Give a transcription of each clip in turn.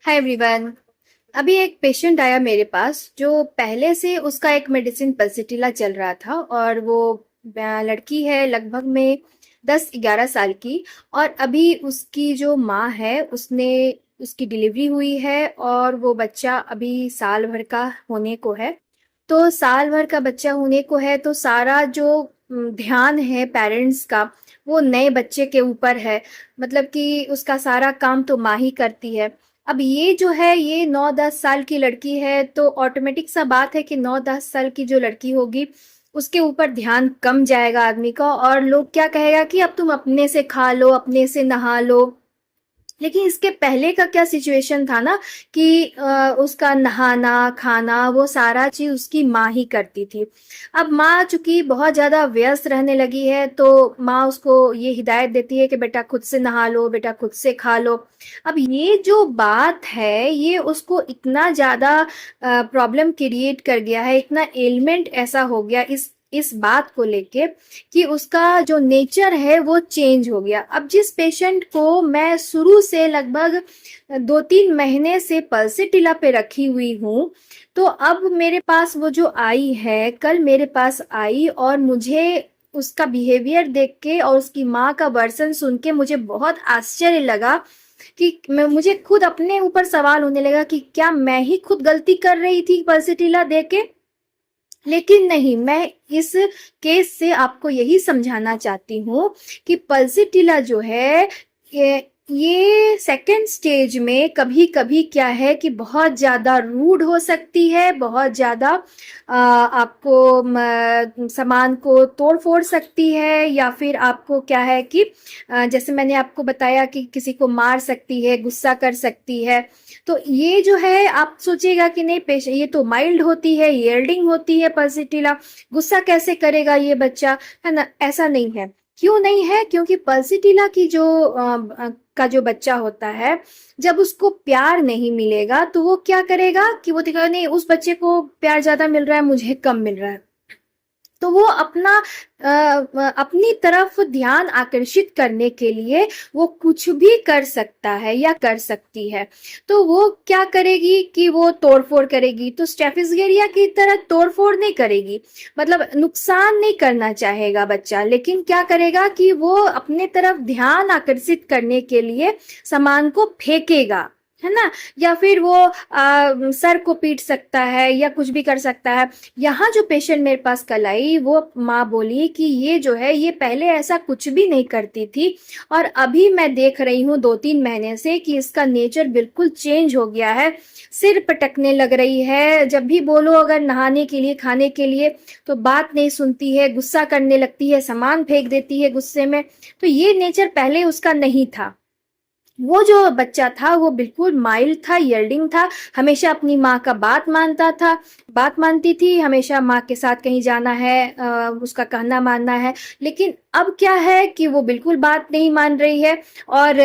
Hi everyone. अभी एक patient आया मेरे पास जो पहले से उसका एक मेडिसिन पल्सिटिला चल रहा था और वो लड़की है लगभग में 10-11 साल की। और अभी उसकी जो माँ है उसने उसकी डिलीवरी हुई है और वो बच्चा अभी साल भर का होने को है। तो साल भर का बच्चा होने को है तो सारा जो ध्यान है पेरेंट्स का वो नए बच्चे के ऊपर है। मतलब कि उसका सारा काम तो माँ ही करती है। अब ये जो है ये 9-10 साल की लड़की है तो ऑटोमेटिक सा बात है कि 9-10 साल की जो लड़की होगी उसके ऊपर ध्यान कम जाएगा आदमी का, और लोग क्या कहेगा कि अब तुम अपने से खा लो, अपने से नहा लो। लेकिन इसके पहले का क्या सिचुएशन था ना कि उसका नहाना खाना वो सारा चीज उसकी माँ ही करती थी। अब माँ चूंकि बहुत ज्यादा व्यस्त रहने लगी है तो माँ उसको ये हिदायत देती है कि बेटा खुद से नहा लो, बेटा खुद से खा लो। अब ये जो बात है ये उसको इतना ज्यादा प्रॉब्लम क्रिएट कर गया है, इतना एलिमेंट ऐसा हो गया इस बात को लेके कि उसका जो नेचर है वो चेंज हो गया। अब जिस पेशेंट को मैं शुरू से लगभग 2-3 महीने से पल्सिटिला पे रखी हुई हूँ, तो अब मेरे पास वो जो आई है कल मेरे पास आई और मुझे उसका बिहेवियर देख के और उसकी माँ का वर्सन सुन के मुझे बहुत आश्चर्य लगा कि मुझे खुद अपने ऊपर सवाल होने लगा कि क्या मैं ही खुद गलती कर रही थी पल्सिटिला दे के। लेकिन नहीं, मैं इस केस से आपको यही समझाना चाहती हूँ कि पल्सिटिला जो है ये सेकंड स्टेज में कभी कभी क्या है कि बहुत ज्यादा रूड हो सकती है, बहुत ज्यादा आपको सामान को तोड़ फोड़ सकती है, या फिर आपको क्या है कि जैसे मैंने आपको बताया कि किसी को मार सकती है, गुस्सा कर सकती है। तो ये जो है आप सोचिएगा कि नहीं पेश ये तो माइल्ड होती है, यील्डिंग होती है पल्सिटिला, गुस्सा कैसे करेगा ये बच्चा, है ना? ऐसा नहीं है। क्यों नहीं है? क्योंकि पल्सिटिला की जो का जो बच्चा होता है जब उसको प्यार नहीं मिलेगा तो वो क्या करेगा कि वो दिखेगा नहीं उस बच्चे को प्यार ज्यादा मिल रहा है, मुझे कम मिल रहा है। तो वो अपनी तरफ ध्यान आकर्षित करने के लिए वो कुछ भी कर सकता है या कर सकती है। तो वो क्या करेगी कि वो तोड़फोड़ करेगी, तो स्टेफिसगेरिया की तरह तोड़फोड़ नहीं करेगी, मतलब नुकसान नहीं करना चाहेगा बच्चा, लेकिन क्या करेगा कि वो अपने तरफ ध्यान आकर्षित करने के लिए सामान को फेंकेगा, है ना? या फिर वो सर को पीट सकता है या कुछ भी कर सकता है। यहाँ जो पेशेंट मेरे पास कल आई वो माँ बोली कि ये जो है ये पहले ऐसा कुछ भी नहीं करती थी और अभी मैं देख रही हूँ 2-3 महीने से कि इसका नेचर बिल्कुल चेंज हो गया है। सिर पटकने लग रही है, जब भी बोलो अगर नहाने के लिए खाने के लिए तो बात नहीं सुनती है, गुस्सा करने लगती है, सामान फेंक देती है गुस्से में। तो ये नेचर पहले उसका नहीं था। वो जो बच्चा था वो बिल्कुल माइल्ड था, यील्डिंग था, हमेशा अपनी माँ का बात मानता था, बात मानती थी, हमेशा माँ के साथ कहीं जाना है उसका कहना मानना है। लेकिन अब क्या है कि वो बिल्कुल बात नहीं मान रही है और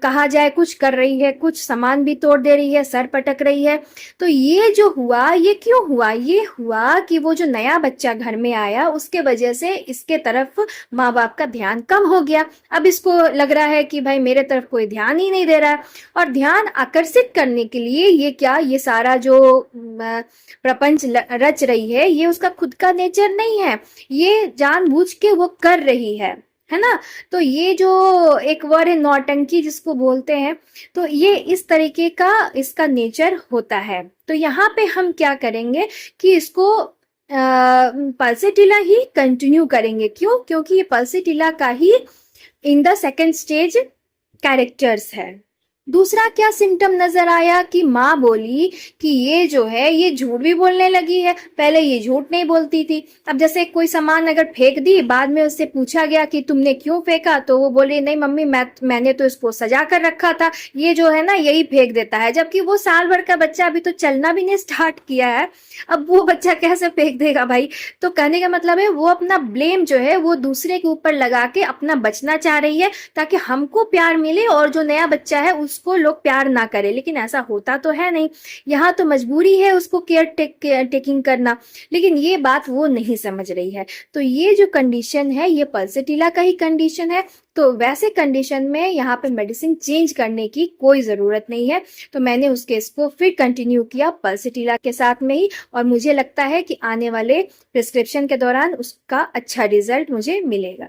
कहा जाए कुछ कर रही है, कुछ सामान भी तोड़ दे रही है, सर पटक रही है। तो ये जो हुआ ये क्यों हुआ? ये हुआ कि वो जो नया बच्चा घर में आया उसके वजह से इसके तरफ माँ बाप का ध्यान कम हो गया। अब इसको लग रहा है कि भाई मेरे तरफ कोई ध्यान ही नहीं दे रहा है। और ध्यान आकर्षित करने के लिए ये क्या, ये सारा जो प्रपंच रच रही है ये उसका खुद का नेचर नहीं है, ये जानबूझ के वो कर रही है ना? तो ये जो एक वर्ड है नौटंकी जिसको बोलते हैं, तो ये इस तरीके का इसका नेचर होता है। तो यहाँ पे हम क्या करेंगे कि इसको पल्सिटिला ही कंटिन्यू करेंगे। क्यों? क्योंकि ये पल्सिटिला का ही in the second stage characters है। दूसरा क्या सिम्टम नजर आया कि माँ बोली कि ये जो है ये झूठ भी बोलने लगी है, पहले ये झूठ नहीं बोलती थी। अब जैसे कोई सामान अगर फेंक दी, बाद में उससे पूछा गया कि तुमने क्यों फेंका, तो वो बोली नहीं मम्मी मैंने तो इसको सजा कर रखा था, ये जो है ना यही फेंक देता है। जबकि वो साल भर का बच्चा अभी तो चलना भी नहीं स्टार्ट किया है, अब वो बच्चा कैसे फेंक देगा भाई? तो कहने का मतलब है वो अपना ब्लेम जो है वो दूसरे के ऊपर लगा के अपना बचना चाह रही है ताकि हमको प्यार मिले और जो नया बच्चा है उसको लोग प्यार ना करें, लेकिन ऐसा होता तो है नहीं। यहाँ तो मजबूरी है उसको टेकिंग करना, लेकिन ये बात वो नहीं समझ रही है। तो ये जो कंडीशन है ये पल्सिटिला का ही कंडीशन है। तो वैसे कंडीशन में यहाँ पे मेडिसिन चेंज करने की कोई ज़रूरत नहीं है। तो मैंने उस केस को फिर कंटिन्यू किया पल्सिटिला के साथ में ही, और मुझे लगता है कि आने वाले प्रिस्क्रिप्शन के दौरान उसका अच्छा रिजल्ट मुझे मिलेगा।